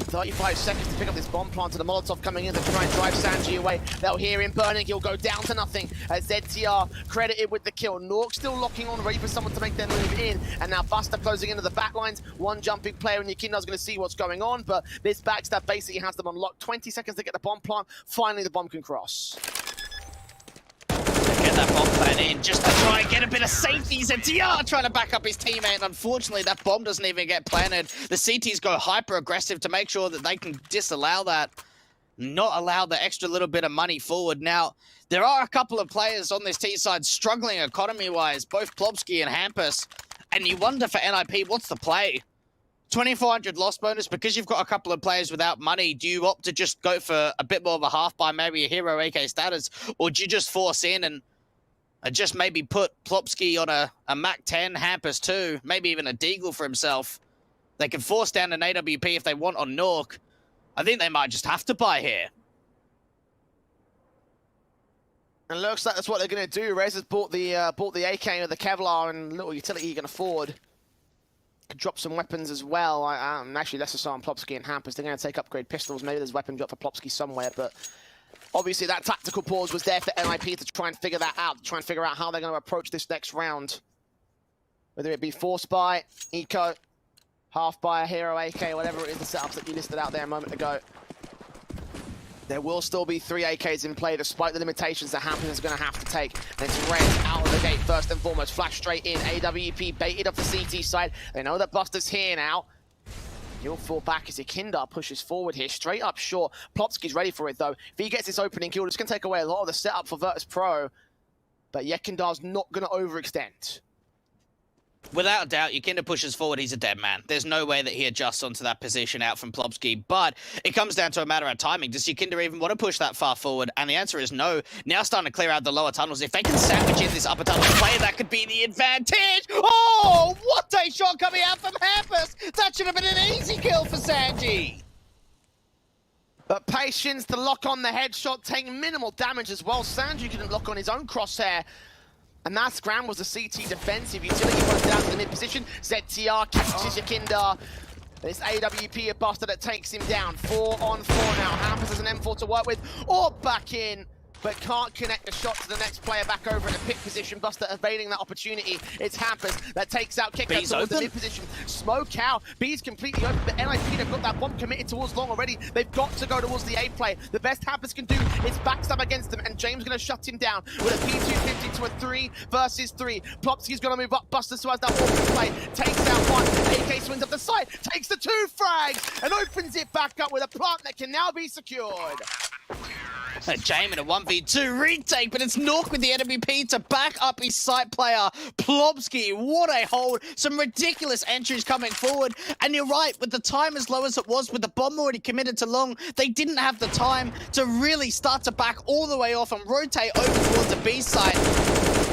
35 seconds to pick up this bomb plant, and the Molotov coming in to try and drive Sanji away. They'll hear him burning. He'll go down to nothing as ZTR credited with the kill. Nork still locking on, ready for someone to make their move in, and now Buster closing into the back lines. 1 jumping player, and Yakinda's going to see what's going on, but this backstab basically has them unlocked. 20 seconds to get the bomb plant. Finally, the bomb can cross. Get that bomb plant in just to try and get a bit of safety. ZTR trying to back up his teammate, and unfortunately that bomb doesn't even get planted. The CTs go hyper aggressive to make sure that they can disallow that, not allow the extra little bit of money forward. Now, there are a couple of players on this T side struggling economy-wise, both Plopsky and Hampus, and you wonder for NIP, what's the play? 2,400 loss bonus, because you've got a couple of players without money, do you opt to just go for a bit more of a half buy, maybe a hero AK status, or do you just force in and just maybe put Plopsky on a Mac 10, Hampus 2, maybe even a Deagle for himself? They can force down an AWP if they want on Nork. I think they might just have to buy here. And looks like that's what they're going to do. Rez has bought the AK or the Kevlar and little utility you can afford. Could drop some weapons as well. Actually, less so on Plopsky and Hampus. They're going to take upgrade pistols. Maybe there's a weapon drop for Plopsky somewhere, but obviously that tactical pause was there for NIP to try and figure that out, to try and figure out how they're going to approach this next round. Whether it be force buy, eco, half buy, hero AK, whatever it is, the setups that you listed out there a moment ago. There will still be 3 AKs in play, despite the limitations that Hampus is going to have to take. And it's Rez out of the gate first and foremost. Flash straight in. AWP baited off the CT side. They know that Buster's here now. He'll fall back as Yakinda pushes forward here, straight up short. Plopsky's ready for it, though. If he gets this opening kill, it's going to take away a lot of the setup for Virtus.pro. But Yakinda's not going to overextend. Without a doubt, Yakinda pushes forward, he's a dead man. There's no way that he adjusts onto that position out from Plopsky, but it comes down to a matter of timing. Does Yakinda even want to push that far forward? And the answer is no. Now starting to clear out the lower tunnels. If they can sandwich in this upper tunnel play, that could be the advantage. Oh, what a shot coming out from Hampus! That should have been an easy kill for Sanji. But patience to lock on the headshot, taking minimal damage as well. Sanji couldn't lock on his own crosshair. And that scram was the CT defensive utility runs down to the mid position. ZTR catches Yakinda. This AWP a Buster that takes him down. 4 on 4 now. Hampus has an M4 to work with. Or back in, but can't connect the shot to the next player back over in a pick position. Buster evading that opportunity. It's Hampus that takes out Kicker towards the mid position. Smoke out. B's completely open, but NIP have got that bomb committed towards long already. They've got to go towards the A play. The best Hampus can do is backstab against them, and James going to shut him down with a P250 to a 3 versus 3. Plopsky's going to move up. Buster still has that walking play. Takes out 1. AK swings up the side. Takes the 2 frags and opens it back up with a plant that can now be secured. Jame in a 1v2 retake, but it's Nork with the NWP to back up his site player, Plobsky. What a hold. Some ridiculous entries coming forward. And you're right, with the time as low as it was, with the bomb already committed to long, they didn't have the time to really start to back all the way off and rotate over towards the B site.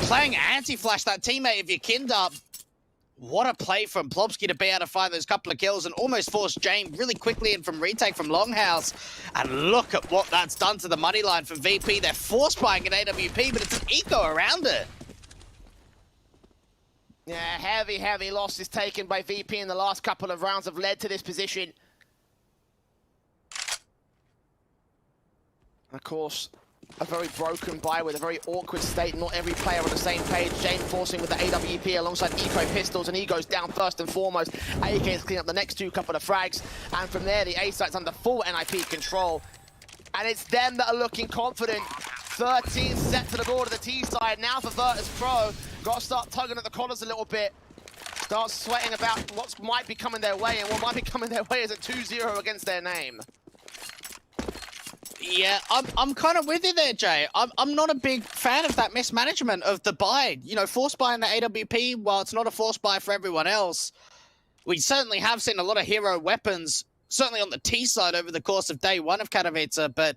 Playing anti-flash, that teammate of your Kinder. What a play from Plobsky to be able to find those couple of kills and almost force Jame really quickly in from retake from Longhouse. And look at what that's done to the money line from VP. They're force buying an AWP, but it's an eco around it. Yeah, heavy losses taken by VP in the last couple of rounds have led to this position. Of course, a very broken buy with a very awkward state. Not every player on the same page. Jane forcing with the AWP alongside Eco Pistols, and he goes down first and foremost. AK's clean up the next two couple of frags, and from there the A site's under full NIP control. And it's them that are looking confident. 13 set to the board of the T side. Now for Virtus.pro. Got to start tugging at the collars a little bit. Start sweating about what might be coming their way, and what might be coming their way is a 2-0 against their name. Yeah, I'm kind of with you there, Jay. I'm not a big fan of that mismanagement of the buy. You know, force buying the AWP, while it's not a force buy for everyone else, we certainly have seen a lot of hero weapons, certainly on the T side over the course of day one of Katowice, but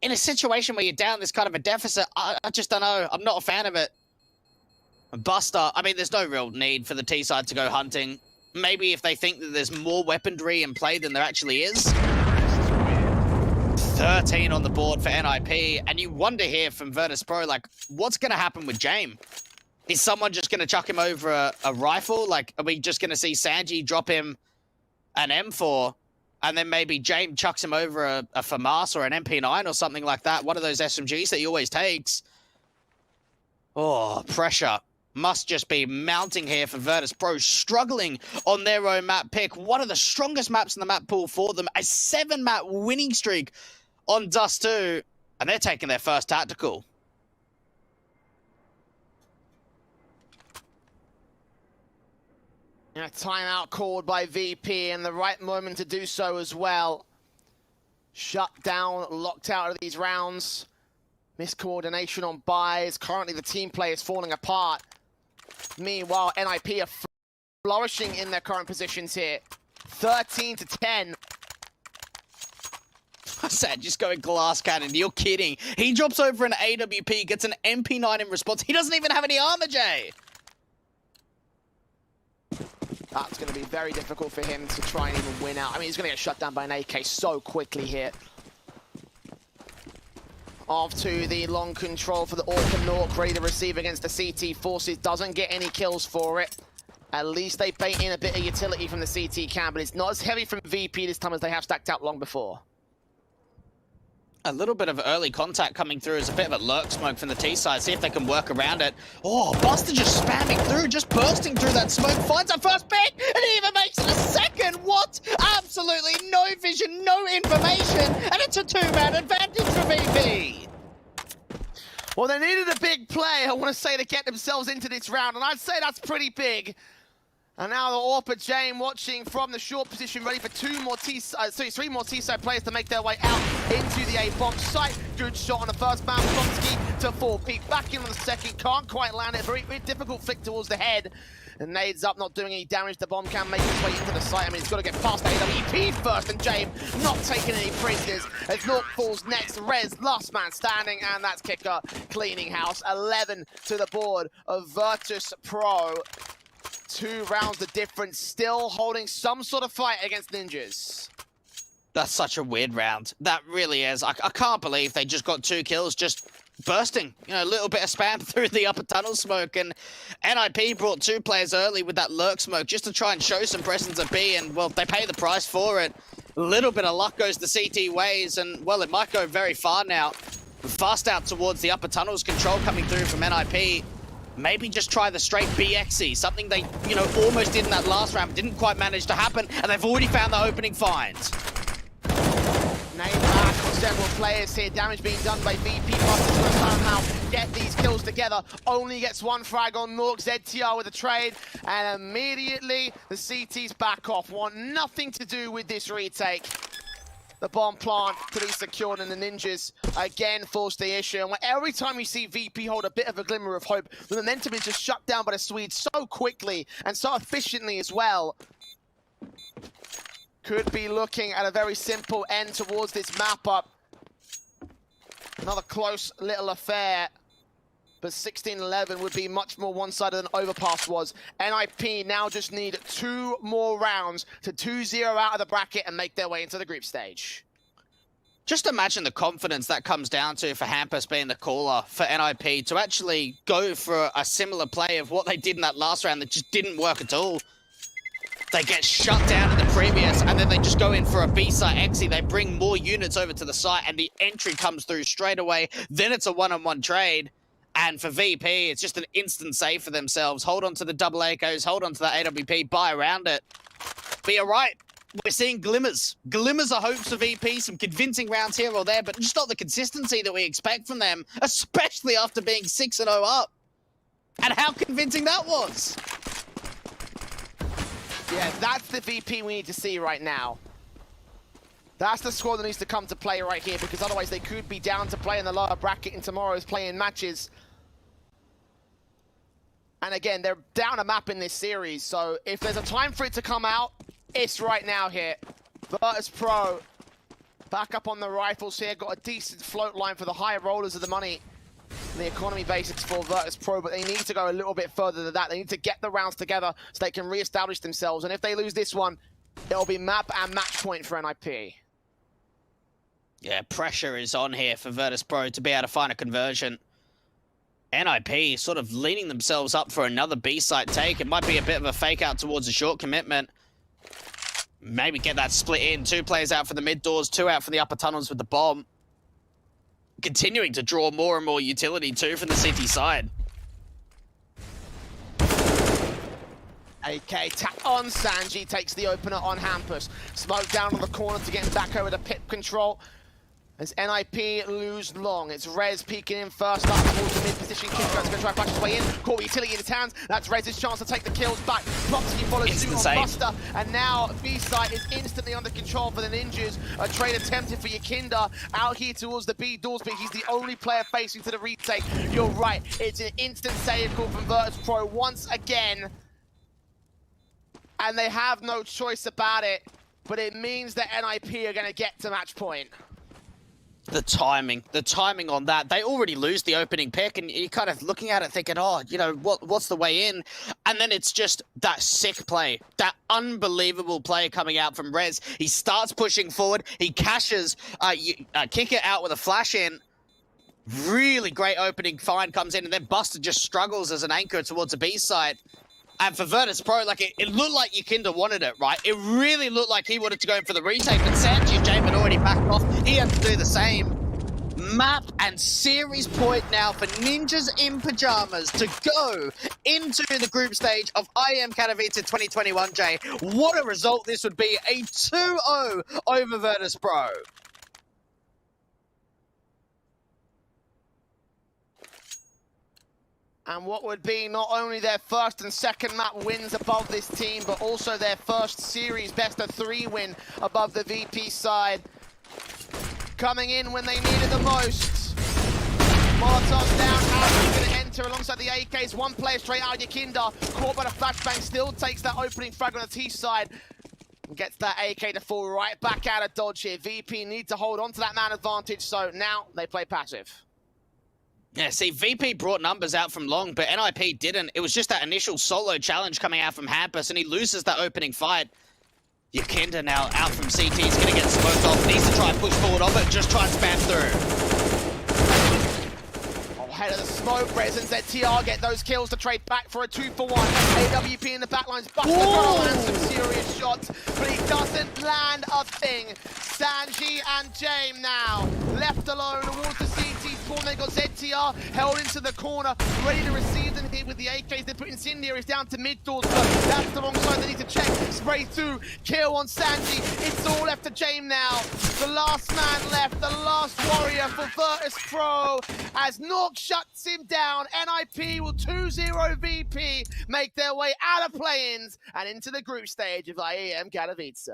in a situation where you're down this kind of a deficit, I just don't know. I'm not a fan of it. Buster, I mean, there's no real need for the T side to go hunting. Maybe if they think that there's more weaponry in play than there actually is. 13 on the board for NIP, and you wonder here from Virtus.pro, like, what's going to happen with Jame? Is someone just going to chuck him over a rifle? Like, are we just going to see Sanji drop him an M4, and then maybe Jame chucks him over a FAMAS or an MP9 or something like that, one of those SMGs that he always takes? Oh, pressure must just be mounting here for Virtus.pro, struggling on their own map pick. One of the strongest maps in the map pool for them, a 7-map winning streak on Dust 2, and they're taking their first tactical. Yeah, timeout called by VP, and the right moment to do so as well. Shut down, locked out of these rounds. Miscoordination on buys. Currently the team play is falling apart. Meanwhile, NIP are flourishing in their current positions here. 13-10. I said, just going glass cannon. You're kidding. He drops over an AWP, gets an MP9 in response. He doesn't even have any armor, Jay. That's going to be very difficult for him to try and even win out. I mean, he's going to get shut down by an AK so quickly here. Off to the long control for the Orc and Nork, ready to receive against the CT forces. Doesn't get any kills for it. At least they bait in a bit of utility from the CT cam, but it's not as heavy from VP this time as they have stacked out long before. A little bit of early contact coming through as a bit of a lurk smoke from the T side. See if they can work around it. Oh, Buster just spamming through, just bursting through that smoke. Finds a first pick, and he even makes it a second. What? Absolutely no vision, no information, and it's a 2-man advantage for VP. Well, they needed a big play, I want to say, to get themselves into this round, and I'd say that's pretty big. And now the Orpa Jame watching from the short position, ready for three more T-side players to make their way out into the A-bomb site. Good shot on the first man, Blonsky to 4-peak. Back in on the second, can't quite land it. Very, very difficult flick towards the head. And nades up, not doing any damage. The bomb can make its way into the site. I mean, it's got to get past AWP first, and Jame not taking any prisoners. As Nork falls next, Rez, last man standing, and that's Kicker cleaning house. 11 to the board of Virtus.pro. 2 rounds the difference, still holding some sort of fight against Ninjas. That's such a weird round. That really is. I can't believe they just got 2 kills just bursting. You know, a little bit of spam through the upper tunnel smoke, and NIP brought 2 players early with that lurk smoke just to try and show some presence at B, and, well, they pay the price for it. A little bit of luck goes the CT ways, and, well, it might go very far now. Fast out towards the upper tunnels, control coming through from NIP. Maybe just try the straight BXE, something they, you know, almost did in that last round, didn't quite manage to happen, and they've already found the opening find. Name back on several players here, damage being done by VP. Buster's going to somehow get these kills together. Only gets 1 frag on Nork, ZTR with a trade, and immediately the CT's back off. Want nothing to do with this retake. the bomb plant to be secured, and the Ninjas again force the issue. And every time you see VP hold a bit of a glimmer of hope, the momentum is just shut down by the Swedes so quickly and so efficiently as well. Could be looking at a very simple end towards this map up. Another close little affair, but 16-11 would be much more one-sided than Overpass was. NIP now just need 2 more rounds to 2-0 out of the bracket and make their way into the group stage. Just imagine the confidence that comes down to for Hampus being the caller for NIP to actually go for a similar play of what they did in that last round that just didn't work at all. They get shut down in the previous, and then they just go in for a B-site exit. They bring more units over to the site, and the entry comes through straight away. Then it's a one-on-one trade. And for VP, it's just an instant save for themselves. Hold on to the double ACOs, hold on to that AWP, buy around it. But you're right, we're seeing glimmers. Glimmers of hopes for VP, some convincing rounds here or there, but just not the consistency that we expect from them, especially after being 6-0 up. And how convincing that was. Yeah, that's the VP we need to see right now. That's the squad that needs to come to play right here, because otherwise they could be down to play in the lower bracket in tomorrow's playing matches. And again, they're down a map in this series, so if there's a time for it to come out, it's right now here. Virtus.pro back up on the rifles here, got a decent float line for the higher rollers of the money. The economy basics for Virtus.pro, but they need to go a little bit further than that. They need to get the rounds together so they can re-establish themselves. And if they lose this one, it'll be map and match point for NIP. Yeah, pressure is on here for Virtus.pro to be able to find a conversion. NIP sort of leaning themselves up for another B-site take. It might be a bit of a fake out towards a short commitment. Maybe get that split in. 2 players out for the mid doors, 2 out for the upper tunnels with the bomb. Continuing to draw more and more utility too from the CT side. AK tap on Sanji, takes the opener on Hampus. Smoke down on the corner to get him back over to pit control. As NIP lose long, it's Rez peeking in first up towards the mid position. Kid's going to try to punch his way in. Caught with utility in his hands. That's Rez's chance to take the kills back. Plopsky follows suit on Buster. And now B-site is instantly under control for the Ninjas. A trade attempted for Yakinda out here towards the B doors, but he's the only player facing to the retake. You're right, it's an instant save call from Virtus.pro once again. And they have no choice about it, but it means that NIP are going to get to match point. The timing on that. They already lose the opening pick, and you're kind of looking at it thinking, oh, you know, what's the way in? And then it's just that sick play, that unbelievable play coming out from Rez. He starts pushing forward, he cashes, kick it out with a flash in. Really great opening find comes in, and then Buster just struggles as an anchor towards the B side. And for Virtus.pro, like it looked like Yakinda wanted it, right? It really looked like he wanted to go in for the retake, but Sanji and James had already backed off. He had to do the same. Map and series point now for Ninjas in Pajamas to go into the group stage of IEM Katowice 2021, Jay. What a result this would be. A 2-0 over Virtus.pro. And what would be not only their first and second map wins above this team, but also their first series best-of-3 win above the VP side. Coming in when they need it the most. Molotov's down, Harry's going to enter alongside the AKs. 1 player straight out, Yakinda, caught by the flashbang, still takes that opening frag on the T side. And gets that AK to fall right back out of dodge here. VP need to hold on to that man advantage, so now they play passive. Yeah, see, VP brought numbers out from long, but NIP didn't. It was just that initial solo challenge coming out from Hampus, and he loses that opening fight. Yakinda now out from CT. He's going to get smoked off. Needs to try and push forward on it. Just try and spam through. Ahead of the smoke, Rez and ZTR get those kills to trade back for a 2-for-1. AWP in the backlines. Buster gonna land some serious shots, but he doesn't land a thing. Sanji and James now left alone towards the CT spawn. They got ZTR held into the corner, ready to receive them here with the AKs. They're putting Incendiaries down to mid doors, but that's the wrong side. They need to check. Spray through, kill on Sanji. It's all left to James now. The last man left, the last warrior for Virtus.pro as Nork shuts him down. NIP will 2-0 VP make their way out of play-ins and into the group stage of IEM Katowice.